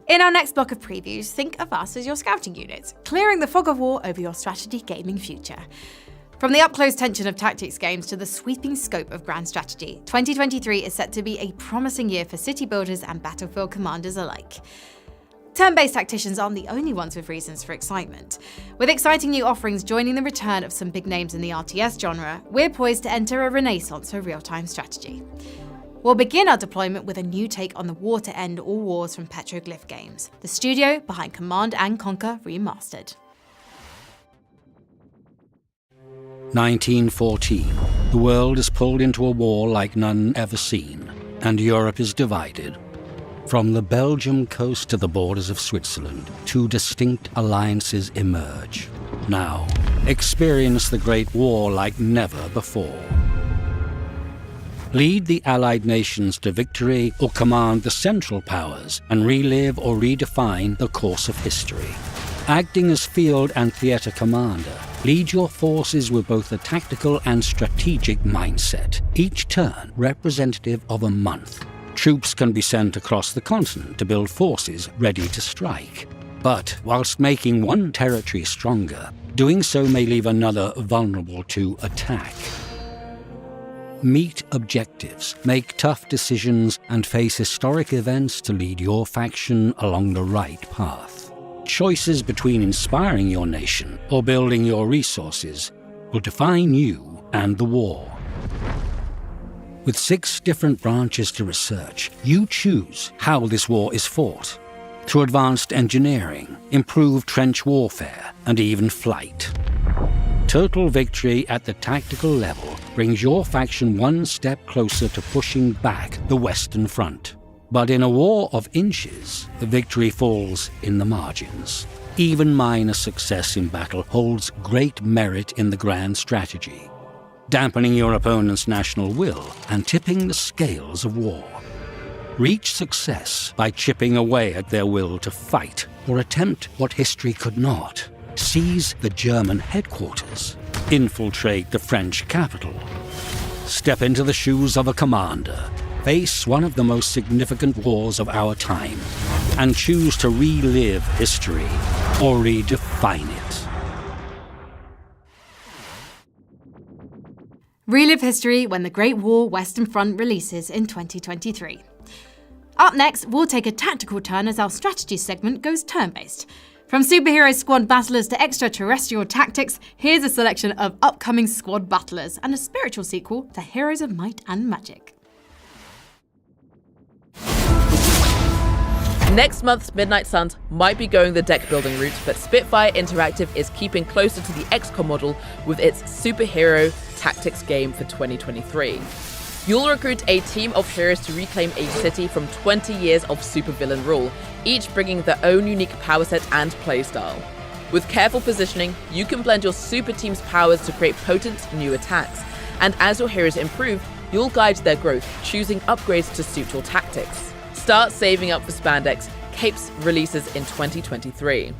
In our next block of previews, think of us as your scouting units, clearing the fog of war over your strategy gaming future. From the up-close tension of tactics games to the sweeping scope of grand strategy, 2023 is set to be a promising year for city builders and battlefield commanders alike. Turn-based tacticians aren't the only ones with reasons for excitement. With exciting new offerings joining the return of some big names in the RTS genre, we're poised to enter a renaissance for real-time strategy. We'll begin our deployment with a new take on the war to end all wars from Petroglyph Games, the studio behind Command & Conquer Remastered. 1914. The world is pulled into a war like none ever seen, and Europe is divided. From the Belgium coast to the borders of Switzerland, two distinct alliances emerge. Now, experience the Great War like never before. Lead the Allied nations to victory or command the Central Powers and relive or redefine the course of history. Acting as field and theatre commander, lead your forces with both a tactical and strategic mindset, each turn representative of a month. Troops can be sent across the continent to build forces ready to strike. But whilst making one territory stronger, doing so may leave another vulnerable to attack. Meet objectives, make tough decisions, and face historic events to lead your faction along the right path. Choices between inspiring your nation or building your resources will define you and the war. With 6 different branches to research, you choose how this war is fought. Through advanced engineering, improved trench warfare, and even flight. total victory at the tactical level brings your faction one step closer to pushing back the Western Front. But in a war of inches, the victory falls in the margins. Even minor success in battle holds great merit in the grand strategy, dampening your opponent's national will and tipping the scales of war. Reach success by chipping away at their will to fight or attempt what history could not. Seize the German headquarters, infiltrate the French capital, step into the shoes of a commander, face one of the most significant wars of our time, and choose to relive history or redefine it. Relive history when the Great War Western Front releases in 2023. Up next, we'll take a tactical turn as our strategy segment goes turn-based. From superhero squad battlers to extraterrestrial tactics, here's a selection of upcoming squad battlers and a spiritual sequel to Heroes of Might and Magic. Next month's Midnight Suns might be going the deck building route, but Spitfire Interactive is keeping closer to the XCOM model with its superhero tactics game for 2023. You'll recruit a team of heroes to reclaim a city from 20 years of supervillain rule, each bringing their own unique power set and playstyle. With careful positioning, you can blend your super team's powers to create potent new attacks, and as your heroes improve, you'll guide their growth, choosing upgrades to suit your tactics. Start saving up for spandex. Capes releases in 2023.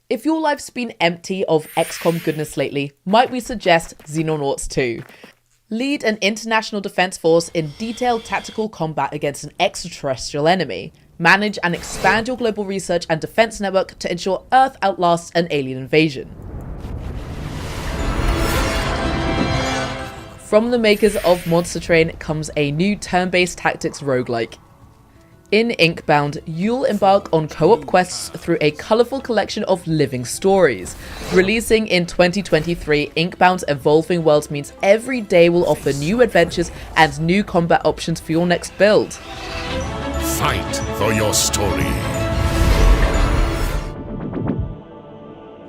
If your life's been empty of XCOM goodness lately, might we suggest Xenonauts 2? Lead an international defense force in detailed tactical combat against an extraterrestrial enemy. Manage and expand your global research and defense network to ensure Earth outlasts an alien invasion. From the makers of Monster Train comes a new turn-based tactics roguelike. In Inkbound, you'll embark on co-op quests through a colourful collection of living stories. Releasing in 2023, Inkbound's evolving world means every day will offer new adventures and new combat options for your next build. Fight for your story.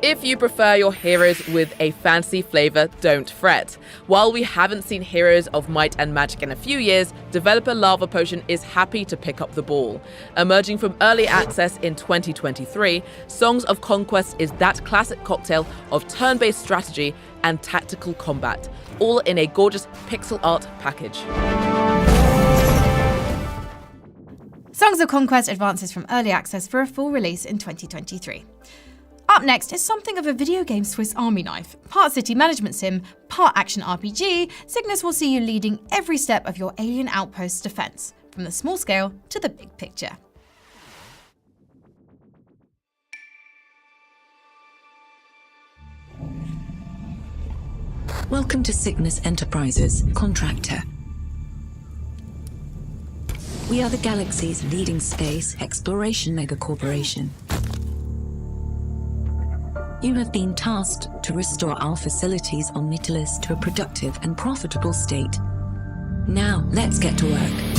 If you prefer your heroes with a fancy flavour, don't fret. While we haven't seen Heroes of Might and Magic in a few years, developer Lava Potion is happy to pick up the ball. Emerging from early access in 2023, Songs of Conquest is that classic cocktail of turn-based strategy and tactical combat, all in a gorgeous pixel art package. Songs of Conquest advances from early access for a full release in 2023. Up next is something of a video game Swiss Army knife. Part city management sim, part action RPG, Cygnus will see you leading every step of your alien outpost's defense, from the small scale to the big picture. Welcome to Cygnus Enterprises, contractor. We are the galaxy's leading space exploration megacorporation. You have been tasked to restore our facilities on Mytilus to a productive and profitable state. Now, let's get to work.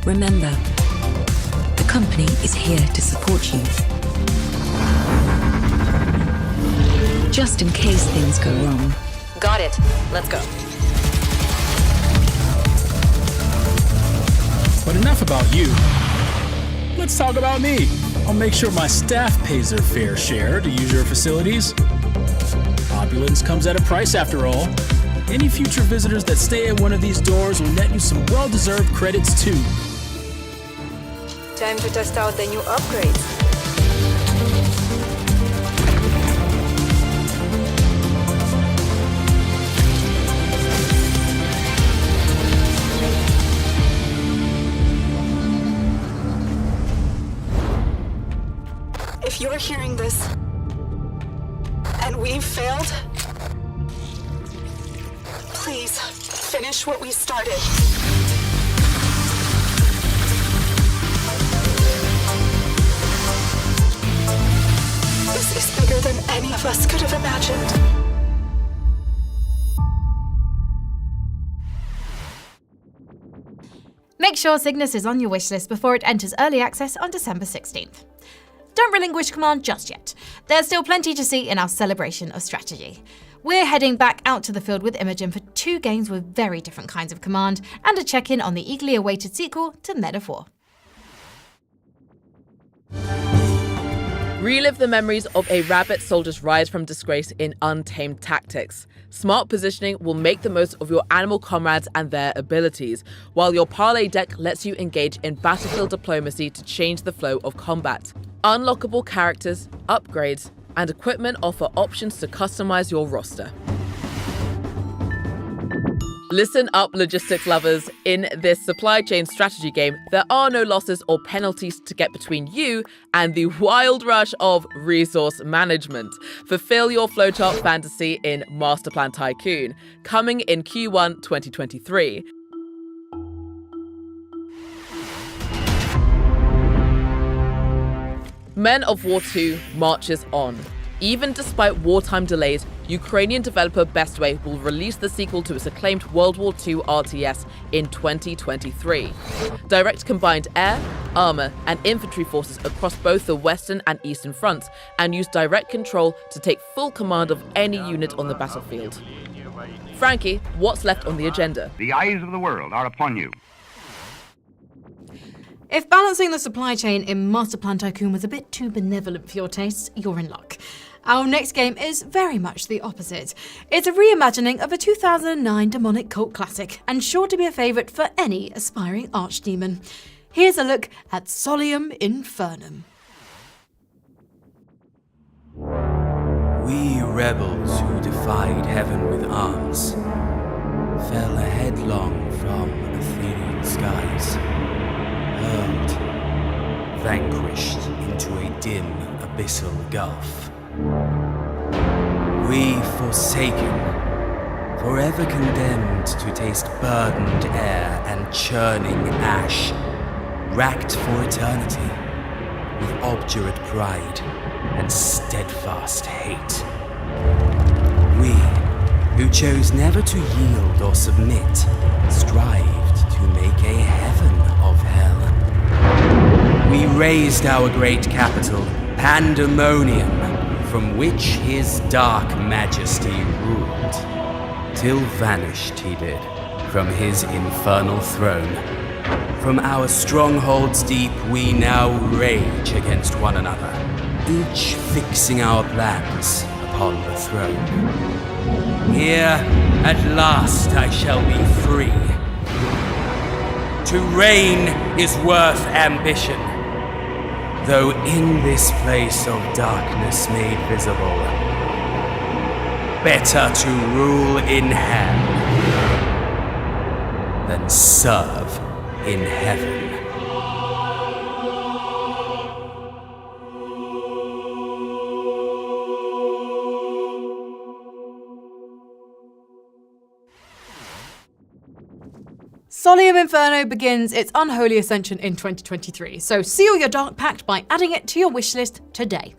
Remember, the company is here to support you. Just in case things go wrong. Got it. Let's go. But enough about you. Let's talk about me. I'll make sure my staff pays their fair share to use your facilities. Opulence comes at a price after all. Any future visitors that stay at one of these doors will net you some well-deserved credits too. Time to test out the new upgrades. If you're hearing this, and we've failed, please finish what we started. sure Cygnus is on your wishlist before it enters early access on December 16th. Don't relinquish command just yet. There's still plenty to see in our celebration of strategy. We're heading back out to the field with Imogen for 2 games with very different kinds of command and a check-in on the eagerly awaited sequel to Men of War. Relive the memories of a rabbit soldier's rise from disgrace in Untamed Tactics. Smart positioning will make the most of your animal comrades and their abilities, while your parlay deck lets you engage in battlefield diplomacy to change the flow of combat. Unlockable characters, upgrades, and equipment offer options to customize your roster. Listen up, logistics lovers. In this supply chain strategy game, there are no losses or penalties to get between you and the wild rush of resource management. Fulfill your flowchart fantasy in Masterplan Tycoon, coming in Q1 2023. Men of War 2 marches on. Even despite wartime delays, Ukrainian developer Bestway will release the sequel to its acclaimed World War II RTS in 2023. Direct combined air, armor, and infantry forces across both the western and eastern fronts, and use direct control to take full command of any unit on the battlefield. Frankie, what's left on the agenda? The eyes of the world are upon you. If balancing the supply chain in Masterplan Tycoon was a bit too benevolent for your tastes, you're in luck. Our next game is very much the opposite. It's a reimagining of a 2009 demonic cult classic, and sure to be a favourite for any aspiring archdemon. Here's a look at Solium Infernum. We rebels who defied heaven with arms fell headlong from ethereal skies, hurled, vanquished into a dim abyssal gulf. We forsaken, forever condemned to taste burdened air and churning ash, racked for eternity with obdurate pride and steadfast hate. We, who chose never to yield or submit, strived to make a heaven of hell. We raised our great capital, Pandemonium, from which his dark majesty ruled, till vanished he did from his infernal throne. From our strongholds deep we now rage against one another, each fixing our plans upon the throne. Here, at last, I shall be free. To reign is worth ambition, though in this place of darkness made visible, better to rule in hell than serve in heaven. Solium Inferno begins its unholy ascension in 2023, so seal your dark pact by adding it to your wishlist today.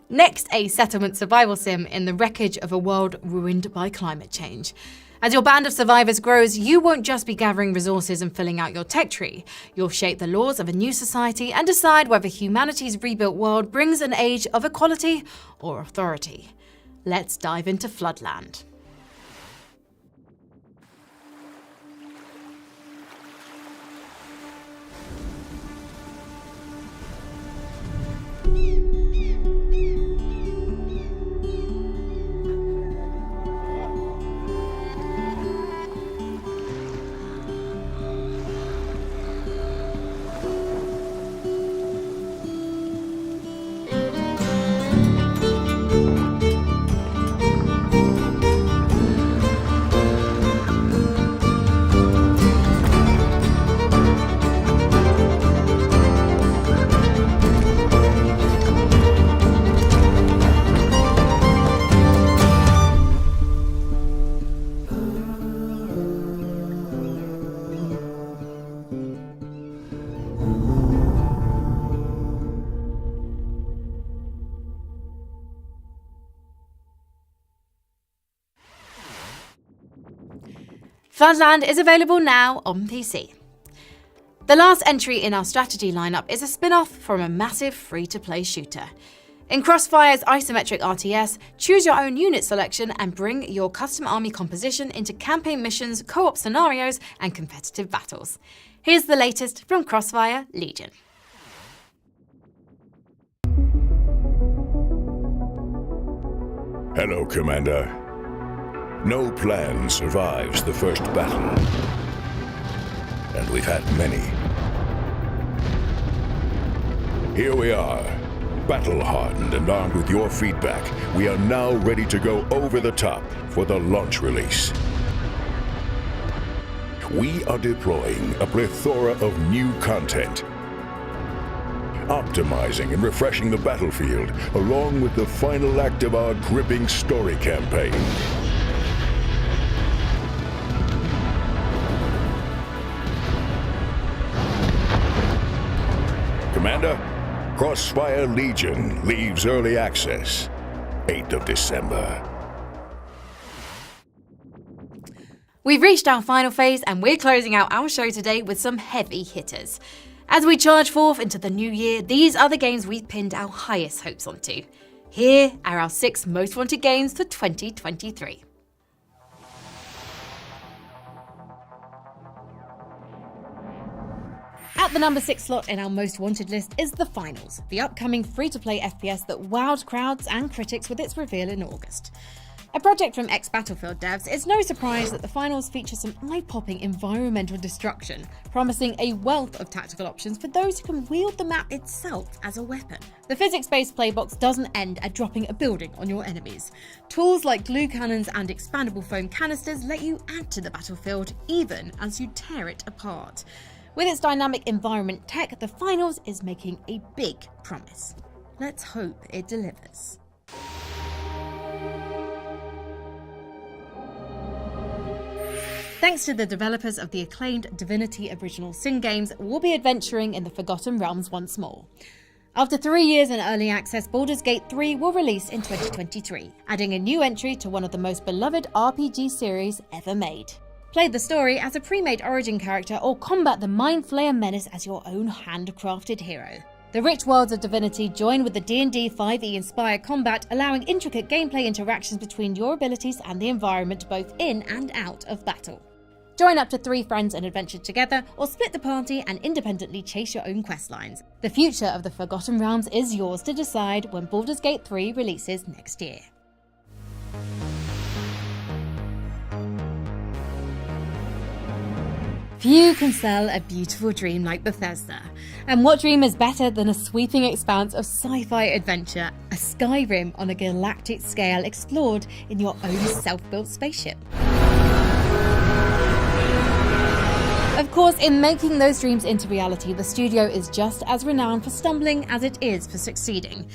Next, a settlement survival sim in the wreckage of a world ruined by climate change. As your band of survivors grows, you won't just be gathering resources and filling out your tech tree. You'll shape the laws of a new society and decide whether humanity's rebuilt world brings an age of equality or authority. Let's dive into Floodland. Floodland is available now on PC. The last entry in our strategy lineup is a spin-off from a massive free-to-play shooter. In Crossfire's isometric RTS, choose your own unit selection and bring your custom army composition into campaign missions, co-op scenarios, and competitive battles. Here's the latest from Crossfire Legion. Hello, Commander. No plan survives the first battle. And we've had many. Here we are, battle-hardened and armed with your feedback. We are now ready to go over the top for the launch release. We are deploying a plethora of new content, optimizing and refreshing the battlefield, along with the final act of our gripping story campaign. Commander, Crossfire Legion leaves early access, 8th of December. We've reached our final phase and we're closing out our show today with some heavy hitters. As we charge forth into the new year, these are the games we've pinned our highest hopes onto. Here are our 6 most wanted games for 2023. At the number 6 slot in our most wanted list is The Finals, the upcoming free-to-play FPS that wowed crowds and critics with its reveal in August. A project from ex-Battlefield devs, it's no surprise that The Finals features some eye-popping environmental destruction, promising a wealth of tactical options for those who can wield the map itself as a weapon. The physics-based playbox doesn't end at dropping a building on your enemies. Tools like glue cannons and expandable foam canisters let you add to the battlefield even as you tear it apart. With its dynamic environment tech, The Finals is making a big promise. Let's hope it delivers. Thanks to the developers of the acclaimed Divinity Original Sin games, we'll be adventuring in the Forgotten Realms once more. After 3 years in early access, Baldur's Gate 3 will release in 2023, adding a new entry to one of the most beloved RPG series ever made. Play the story as a pre-made origin character or combat the Mind Flayer menace as your own handcrafted hero. The rich worlds of Divinity join with the D&D 5e inspired combat, allowing intricate gameplay interactions between your abilities and the environment both in and out of battle. Join up to 3 friends and adventure together, or split the party and independently chase your own questlines. The future of the Forgotten Realms is yours to decide when Baldur's Gate 3 releases next year. Few can sell a beautiful dream like Bethesda. And what dream is better than a sweeping expanse of sci-fi adventure, a Skyrim on a galactic scale explored in your own self-built spaceship? Of course, in making those dreams into reality, the studio is just as renowned for stumbling as it is for succeeding.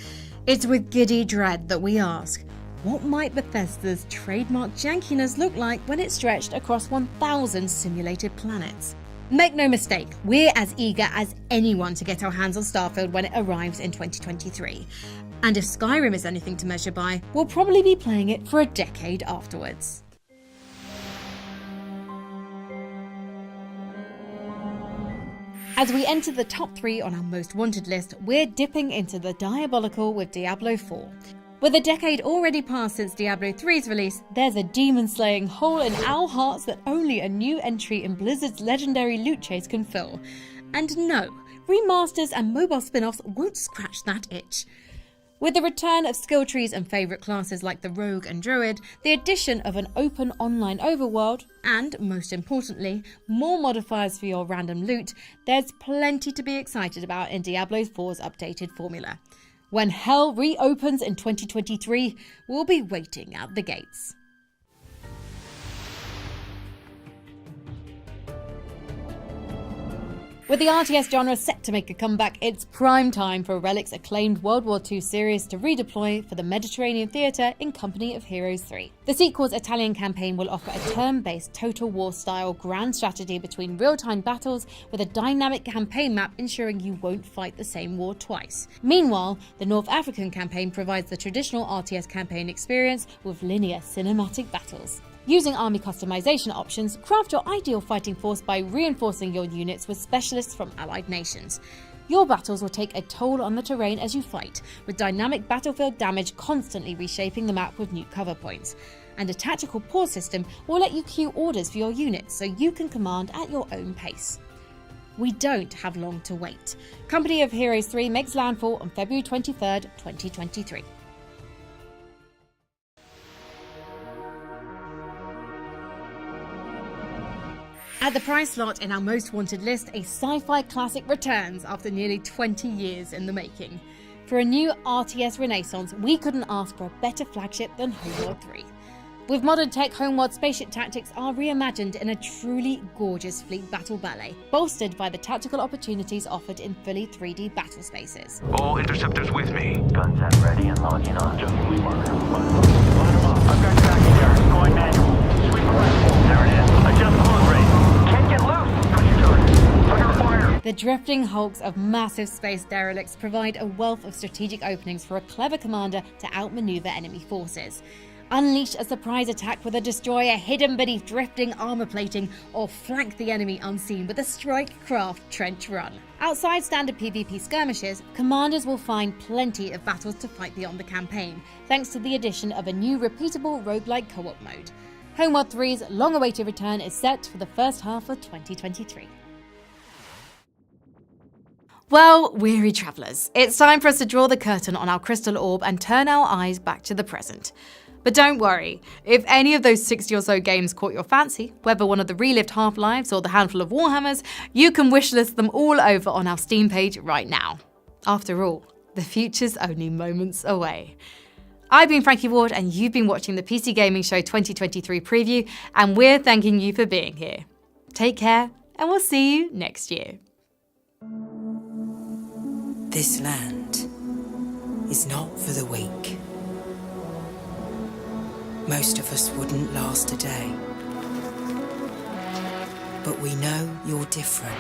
It's with giddy dread that we ask, what might Bethesda's trademark jankiness look like when it's stretched across 1,000 simulated planets? Make no mistake, we're as eager as anyone to get our hands on Starfield when it arrives in 2023. And if Skyrim is anything to measure by, we'll probably be playing it for a decade afterwards. As we enter the top 3 on our most wanted list, we're dipping into the diabolical with Diablo 4. With a decade already passed since Diablo 3's release, there's a demon-slaying hole in our hearts that only a new entry in Blizzard's legendary loot chase can fill. And no, remasters and mobile spin-offs won't scratch that itch. With the return of skill trees and favourite classes like the Rogue and Druid, the addition of an open online overworld, and, most importantly, more modifiers for your random loot, there's plenty to be excited about in Diablo 4's updated formula. When hell reopens in 2023, we'll be waiting at the gates. With the RTS genre set to make a comeback, it's prime time for Relic's acclaimed World War II series to redeploy for the Mediterranean theatre in Company of Heroes 3. The sequel's Italian campaign will offer a turn-based Total War-style grand strategy between real-time battles with a dynamic campaign map ensuring you won't fight the same war twice. Meanwhile, the North African campaign provides the traditional RTS campaign experience with linear cinematic battles. Using army customization options, craft your ideal fighting force by reinforcing your units with specialists from allied nations. Your battles will take a toll on the terrain as you fight, with dynamic battlefield damage constantly reshaping the map with new cover points. And a tactical pause system will let you queue orders for your units so you can command at your own pace. We don't have long to wait. Company of Heroes 3 makes landfall on February 23rd, 2023. At the price slot in our most wanted list, a sci-fi classic returns after nearly 20 years in the making. For a new RTS renaissance, we couldn't ask for a better flagship than Homeworld 3. With modern tech, Homeworld spaceship tactics are reimagined in a truly gorgeous fleet battle ballet, bolstered by the tactical opportunities offered in fully 3D battle spaces. All interceptors with me. Guns set ready and logging on. Just sweep marker. Line them up. I've got tracking there. Going manual. Sweep right. There it is. Adjust close rate. Can't get loose. Push your target. Under fire. The drifting hulks of massive space derelicts provide a wealth of strategic openings for a clever commander to outmaneuver enemy forces. Unleash a surprise attack with a destroyer hidden beneath drifting armor plating, or flank the enemy unseen with a strike craft trench run. Outside standard PvP skirmishes, commanders will find plenty of battles to fight beyond the campaign, thanks to the addition of a new repeatable roguelike co-op mode. Homeworld 3's long-awaited return is set for the first half of 2023. Well, weary travellers, it's time for us to draw the curtain on our crystal orb and turn our eyes back to the present. But don't worry, if any of those 60 or so games caught your fancy, whether one of the relived Half-Lives or the handful of Warhammers, you can wishlist them all over on our Steam page right now. After all, the future's only moments away. I've been Frankie Ward and you've been watching the PC Gaming Show 2023 preview, and we're thanking you for being here. Take care, and we'll see you next year. This land is not for the weak. Most of us wouldn't last a day. But we know you're different.